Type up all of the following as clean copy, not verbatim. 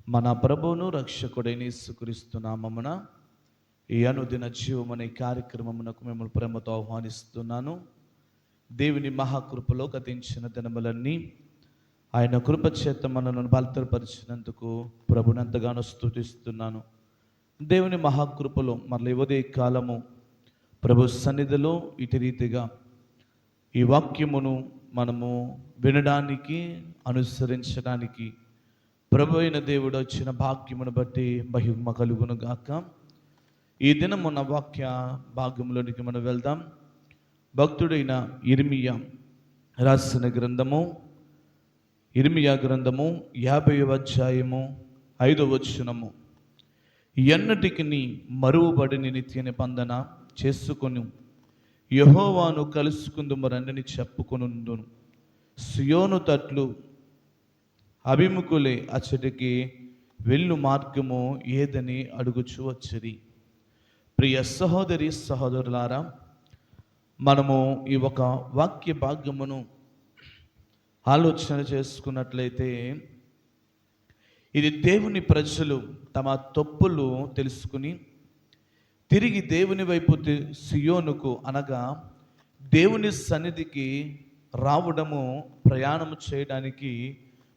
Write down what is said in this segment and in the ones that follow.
మన ప్రభువును రక్షకుడైన యేసుక్రీస్తు నామమున ఈ అనుదిన జీవమనే కార్యక్రమమునకు మిమ్మల్ని ప్రేమతో ఆహ్వానిస్తున్నాను. దేవుని మహాకృపలో గతించిన దినములన్నీ ఆయన కృప చేత మనను బలపరిచినందుకు ప్రభునంతగానో స్తుతిస్తున్నాను. దేవుని మహాకృపలో మరల ఉదయ కాలము ప్రభు సన్నిధిలో ఇటు రీతిగా ఈ వాక్యమును మనము వినడానికి, అనుసరించడానికి ప్రభు అయిన దేవుడు వచ్చిన భాగ్యమును బట్టి మహిమ కలుగును గాక. ఈ దినమున్న వాక్య భాగ్యంలోనికి మనం వెళ్దాం. భక్తుడైన ఇర్మియా రాసిన గ్రంథము, ఇర్మియా గ్రంథము 50వ అధ్యాయము 5వ వచనము. ఎన్నటికి మరువబడిన నిత్య నిబంధన చేసుకొని యెహోవాను కలుసుకుందుమరని చెప్పుకొనుందును. సియోను తట్లు అభిముఖులే అచ్చటికి వెళ్ళు మార్గము ఏదని అడుగుచూ వచ్చిరి. ప్రియ సహోదరి సహోదరులారా, మనము ఈ ఒక వాక్య భాగ్యమును ఆలోచన చేసుకున్నట్లయితే, ఇది దేవుని ప్రజలు తమ తప్పులు తెలుసుకుని తిరిగి దేవుని వైపు సియోనుకు అనగా దేవుని సన్నిధికి రావడము, ప్రయాణము చేయడానికి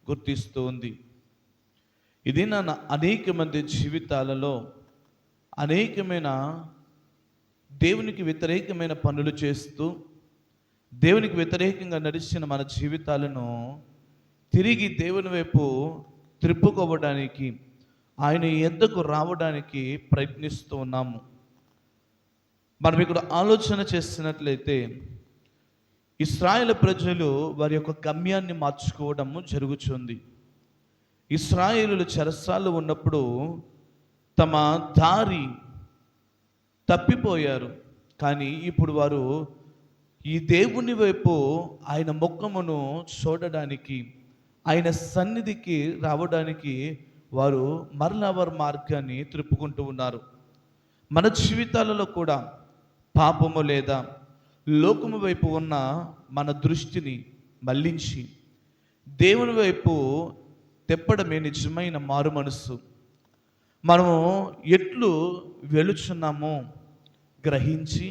గుర్తిస్తూ ఉంది. ఇది అనేక మంది జీవితాలలో అనేకమైన దేవునికి వ్యతిరేకమైన పనులు చేస్తూ దేవునికి వ్యతిరేకంగా నడిచిన మన జీవితాలను తిరిగి దేవుని వైపు త్రిప్పుకోవడానికి, ఆయన ఎద్దకు రావడానికి ప్రయత్నిస్తూ ఉన్నాము. మనం ఇక్కడ ఆలోచన చేసినట్లయితే, ఇశ్రాయేలు ప్రజలు వారి యొక్క గమ్యాన్ని మార్చుకోవడము జరుగుతుంది. ఇశ్రాయేలులు చెరసాల్లో ఉన్నప్పుడు తమ దారి తప్పిపోయారు. కానీ ఇప్పుడు వారు ఈ దేవుని వైపు ఆయన ముఖమును చూడడానికి, ఆయన సన్నిధికి రావడానికి వారు మరలా వారి మార్గాన్ని త్రిప్పుకుంటూ ఉన్నారు. మన జీవితాలలో కూడా పాపము లేదా లోకము వైపు ఉన్న మన దృష్టిని మళ్లించి దేవుని వైపు తెప్పడమే నిజమైన మారు మనస్సు. మనము ఎట్లు వెళుచున్నామో గ్రహించి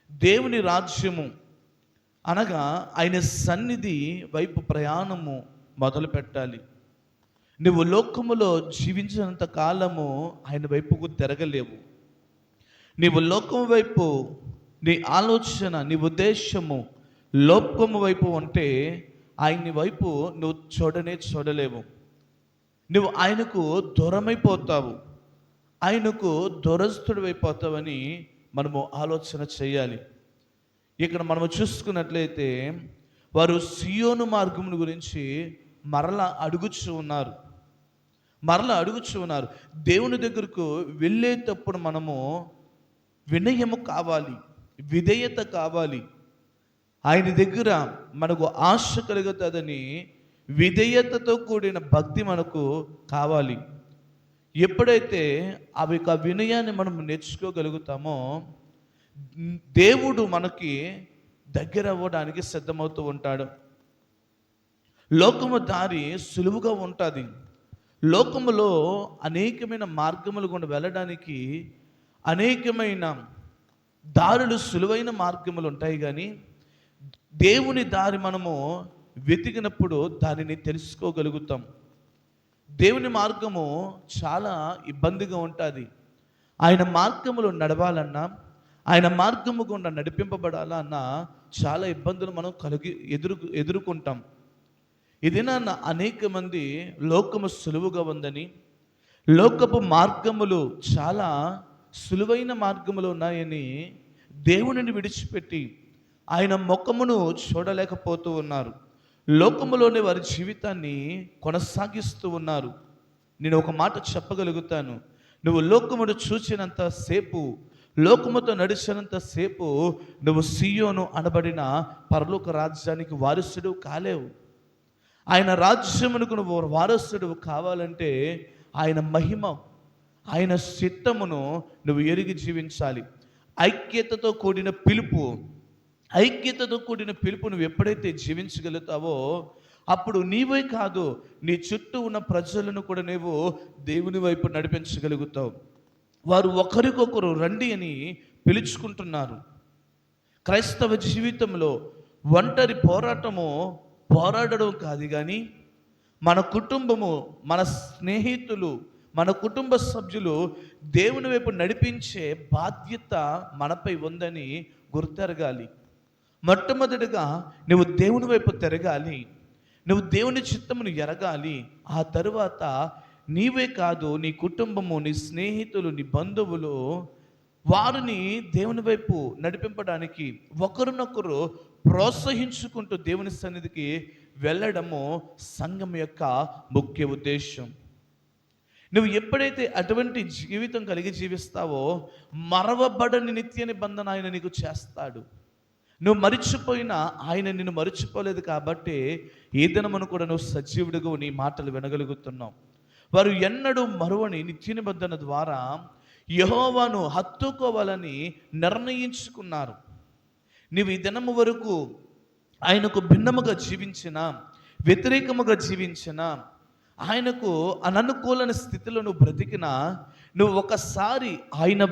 దేవుని రాజ్యము అనగా ఆయన సన్నిధి వైపు ప్రయాణము మొదలు పెట్టాలి. నువ్వు లోకములో జీవించినంత కాలము ఆయన వైపుకు తిరగలేవు. నీవు లోకము వైపు నీ ఆలోచన, నీ ఉద్దేశము లోకము వైపు ఉంటే ఆయన్ని వైపు నువ్వు చూడలేవు. నువ్వు ఆయనకు దూరమైపోతావు, ఆయనకు దూరస్తుడు అయిపోతావని మనము ఆలోచన చేయాలి. ఇక్కడ మనము చూసుకున్నట్లయితే వారు సియోను మార్గమును గురించి మరలా అడుగుచూ ఉన్నారు. దేవుని దగ్గరకు వెళ్ళేటప్పుడు మనము వినయము కావాలి, విధేయత కావాలి. ఆయన దగ్గర మనకు ఆశ కలుగుతుందని విధేయతతో కూడిన భక్తి మనకు కావాలి. ఎప్పుడైతే అవి యొక్క వినయాన్ని మనం నేర్చుకోగలుగుతామో దేవుడు మనకి దగ్గర అవ్వడానికి సిద్ధమవుతూ ఉంటాడు. లోకము దారి సులువుగా ఉంటుంది. లోకములో అనేకమైన మార్గములు గుండా వెళ్ళడానికి అనేకమైన దారులు, సులువైన మార్గములు ఉంటాయి. కానీ దేవుని దారి మనము వెతికినప్పుడు దానిని తెలుసుకోగలుగుతాం. దేవుని మార్గము చాలా ఇబ్బందిగా ఉంటుంది. ఆయన మార్గములో నడవాలన్నా, ఆయన మార్గము గుండా నడిపింపబడాలన్నా చాలా ఇబ్బందులు మనం ఎదుర్కొంటాం. ఇదేనా అనేక మంది లోకము సులువుగా ఉందని, లోకపు మార్గములు చాలా సులువైన మార్గములు ఉన్నాయని దేవునిని విడిచిపెట్టి ఆయన ముఖమును చూడలేకపోతూ ఉన్నారు. లోకములోనే వారి జీవితాన్ని కొనసాగిస్తూ ఉన్నారు. నేను ఒక మాట చెప్పగలుగుతాను, నువ్వు లోకమును చూసినంత సేపు, లోకముతో నడిచినంత సేపు నువ్వు సియోను అనబడిన పరలోక రాజ్యానికి వారసుడు కాలేవు. ఆయన రాజ్యమునకు నువ్వు వారసుడు కావాలంటే ఆయన మహిమ, ఆయన చిత్తమును నువ్వు ఎరిగి జీవించాలి. ఐక్యతతో కూడిన పిలుపు నువ్వు ఎప్పుడైతే జీవించగలుగుతావో అప్పుడు నీవే కాదు, నీ చుట్టూ ఉన్న ప్రజలను కూడా నీవు దేవుని వైపు నడిపించగలుగుతావు. వారు ఒకరికొకరు రండి అని పిలుచుకుంటున్నారు. క్రైస్తవ జీవితంలో ఒంటరి పోరాడడం కాదు, కానీ మన కుటుంబము, మన స్నేహితులు, మన కుటుంబ సభ్యులు దేవుని వైపు నడిపించే బాధ్యత మనపై ఉందని గుర్తెరగాలి. మొట్టమొదటిగా నువ్వు దేవుని వైపు తిరగాలి, నువ్వు దేవుని చిత్తమును ఎరగాలి. ఆ తరువాత నీవే కాదు, నీ కుటుంబము, నీ స్నేహితులు, నీ బంధువులు వారిని దేవుని వైపు నడిపింపడానికి ఒకరినొకరు ప్రోత్సహించుకుంటూ దేవుని సన్నిధికి వెళ్ళడము సంఘం యొక్క ముఖ్య ఉద్దేశం. నువ్వు ఎప్పుడైతే అటువంటి జీవితం కలిగి జీవిస్తావో మరవబడని నిత్య నిబంధన ఆయన నీకు చేస్తాడు. నువ్వు మరిచిపోయినా ఆయన నిన్ను మరిచిపోలేదు కాబట్టి ఈ దినమును కూడా నువ్వు సజీవుడిగా నీ మాటలు వినగలుగుతున్నావు. వారు ఎన్నడూ మరువని నిత్య నిబంధన ద్వారా యెహోవాను హత్తుకోవాలని నిర్ణయించుకున్నారు. నీవు ఈ దినము వరకు ఆయనకు భిన్నముగా జీవించినా, వ్యతిరేకముగా జీవించినా, ఆయనకు అననుకూలన స్థితిలో నువ్వు బ్రతికినా, నువ్వు ఒకసారి ఆయన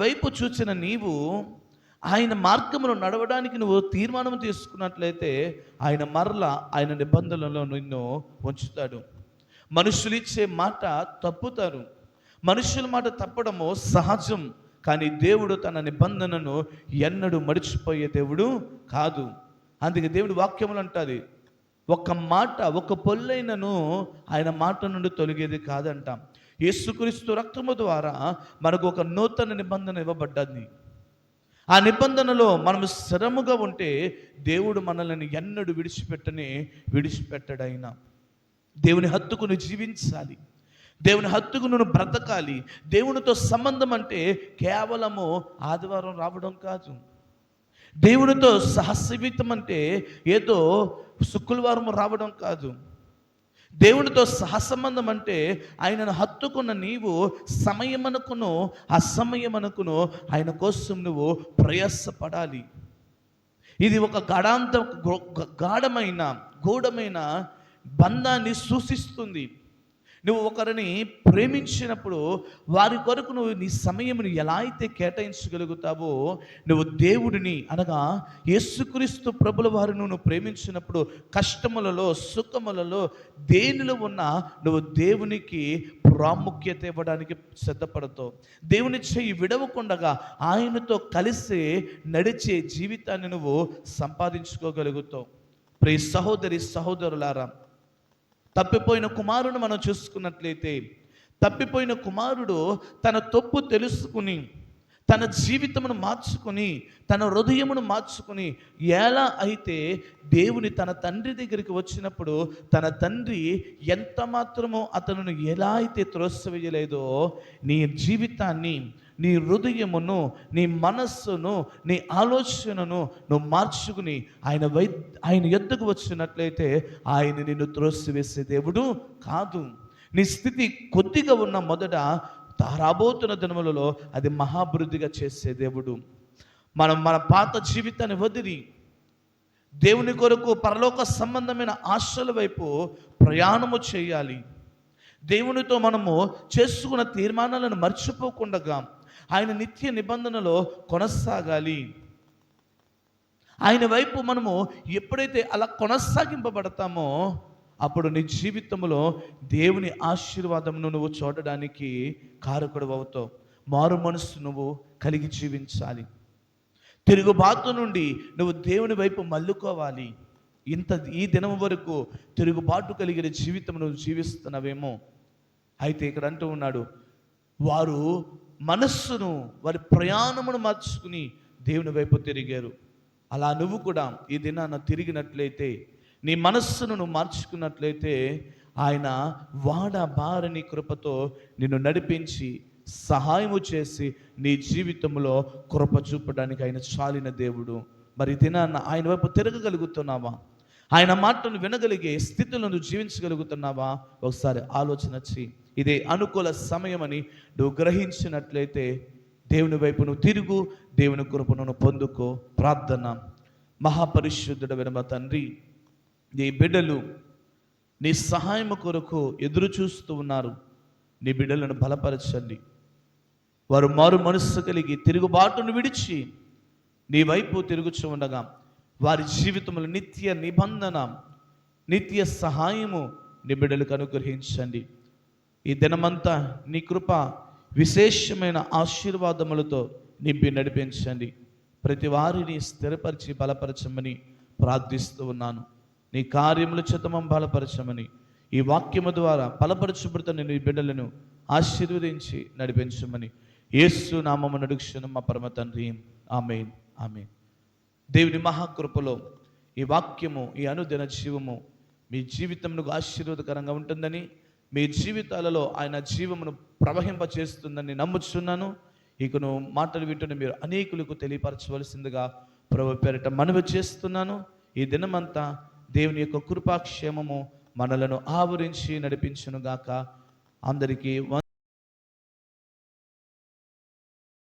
వైపు చూచిన నీవు ఆయన మార్గములో నడవడానికి నువ్వు తీర్మానం తీసుకున్నట్లయితే ఆయన మరలా ఆయన నిబంధనలలో నిన్ను ఉంచుతాడు. మనుషులు ఇచ్చే మాట తప్పుతారు, మనుషుల మాట తప్పడము సహజం. కానీ దేవుడు తన నిబంధనను ఎన్నడూ మడిచిపోయే దేవుడు కాదు. అందుకే దేవుడి వాక్యములు అంటుంది, ఒక్క మాట, ఒక్క పొల్లైనను ఆయన మాట నుండి తొలగేది కాదంట. యేసుక్రీస్తు రక్తము ద్వారా మనకు ఒక నూతన నిబంధన ఇవ్వబడ్డది. ఆ నిబంధనలో మనం స్థిరముగా ఉంటే దేవుడు మనల్ని ఎన్నడూ విడిచిపెట్టడైనా. దేవుని హత్తుకు నువ్వు జీవించాలి, దేవుని హత్తుకు నువ్వు బ్రతకాలి. దేవునితో సంబంధం అంటే కేవలము ఆదివారం రావడం కాదు. దేవునితో సహజీవితం అంటే ఏదో శుక్రవారం రావడం కాదు. దేవునితో సహసంబంధం అంటే ఆయనను హత్తుకున్న నీవు సమయమనుకును అసమయమనుకును ఆయన కోసం నువ్వు ప్రయాసపడాలి. ఇది ఒక గూఢమైన బంధాన్ని సూచిస్తుంది. నువ్వు ఒకరిని ప్రేమించినప్పుడు వారి కొరకు నువ్వు నీ సమయమును ఎలా అయితే కేటాయించగలుగుతావో, నువ్వు దేవుడిని అనగా యేసుక్రీస్తు ప్రభుల వారిని నువ్వు ప్రేమించినప్పుడు కష్టములలో, సుఖములలో, దేనిలో ఉన్నా నువ్వు దేవునికి ప్రాముఖ్యత ఇవ్వడానికి సిద్ధపడతావు. దేవుని చెయ్యి విడవకుండగా ఆయనతో కలిసి నడిచే జీవితాన్ని నువ్వు సంపాదించుకోగలుగుతావు. ప్రియ సహోదరి సహోదరులారా, తప్పిపోయిన కుమారుని మనం చూసుకున్నట్లయితే, తప్పిపోయిన కుమారుడు తన తప్పు తెలుసుకుని, తన జీవితమును మార్చుకుని, తన హృదయమును మార్చుకుని, ఎలా అయితే దేవుని తన తండ్రి దగ్గరికి వచ్చినప్పుడు తన తండ్రి ఎంత మాత్రమో అతను ఎలా అయితే త్రోసివేయలేదో, నీ జీవితాన్ని, నీ హృదయమును, నీ మనస్సును, నీ ఆలోచనను నువ్వు మార్చుకుని ఆయన యొద్దకు వచ్చినట్లయితే ఆయన నిన్ను త్రోసివేసే దేవుడు కాదు. నీ స్థితి కొద్దిగా ఉన్న మొదట రాబోతున్న దినములలో అది మహాభివృద్ధిగా చేసే దేవుడు. మన పాత జీవితాన్ని వదిలి దేవుని కొరకు పరలోక సంబంధమైన ఆశల వైపు ప్రయాణము చేయాలి. దేవునితో మనము చేసుకున్న తీర్మానాలను మర్చిపోకుండా ఆయన నిత్య నిబంధనలో కొనసాగాలి. ఆయన వైపు మనము ఎప్పుడైతే అలా కొనసాగింపబడతామో అప్పుడు నీ జీవితంలో దేవుని ఆశీర్వాదమును నువ్వు చూడడానికి కారకుడు అవుతావు. మారు మనస్సు నువ్వు కలిగి జీవించాలి. తిరుగుబాటు నుండి నువ్వు దేవుని వైపు మల్లుకోవాలి. ఈ దినం వరకు తిరుగుబాటు కలిగిన జీవితం నువ్వు జీవిస్తున్నావేమో. అయితే ఇక్కడ అంటూ ఉన్నాడు, వారు మనస్సును, వారి ప్రయాణమును మార్చుకుని దేవుని వైపు తిరిగారు. అలా నువ్వు కూడా ఈ దినాన తిరిగినట్లయితే, నీ మనస్సును నువ్వు మార్చుకున్నట్లయితే ఆయన బారని కృపతో నిన్ను నడిపించి సహాయము చేసి నీ జీవితంలో కృప చూపడానికి ఆయన చాలిన దేవుడు. మరి దినాన్న ఆయన వైపు తిరగగలుగుతున్నావా? ఆయన మాటను వినగలిగే స్థితిలో నువ్వు జీవించగలుగుతున్నావా? ఒకసారి ఆలోచన చెయ్యి. ఇదే అనుకూల సమయమని నువ్వు గ్రహించినట్లయితే దేవుని వైపు నువ్వు తిరుగు, దేవుని కృపను నువ్వు పొందుకో. ప్రార్థన. మహాపరిశుద్ధుడైన మా తండ్రి, నీ బిడ్డలు నీ సహాయం కొరకు ఎదురు చూస్తూ ఉన్నారు. నీ బిడ్డలను బలపరచండి. వారు మారు మనస్సు కలిగి తిరుగుబాటును విడిచి నీ వైపు తిరుగుచూ ఉండగా వారి జీవితంలో నిత్య నిబంధన, నిత్య సహాయము నీ బిడ్డలకు అనుగ్రహించండి. ఈ దినమంతా నీ కృప విశేషమైన ఆశీర్వాదములతో నింపి నడిపించండి. ప్రతి వారిని స్థిరపరిచి బలపరచమని ప్రార్థిస్తూ ఉన్నాను. నీ కార్యముల చేతమం బలపరచమని, ఈ వాక్యము ద్వారా బలపరచబడుతున్న నీ బిడ్డలను ఆశీర్వదించి నడిపించమని యేసు నామమున అడుగుచున్నాము మా పరమ తండ్రి. ఆమేన్, ఆమేన్. దేవుని మహాకృపలో ఈ వాక్యము, ఈ అనుదిన జీవము మీ జీవితంలో ఆశీర్వాదకరంగా ఉంటుందని, మీ జీవితాలలో ఆయన జీవమును ప్రవహింపచేస్తుందని నమ్ముచున్నాను. ఇకను మాటలు వింటున్న మీరు అనేకులకు తెలియపరచవలసిందిగా ప్రభు పేరిట మనవి చేస్తున్నాను. ఈ దినమంతా దేవుని యొక్క కృపాక్షేమము మనలను ఆవరించి నడిపించునుగాక. అందరికీ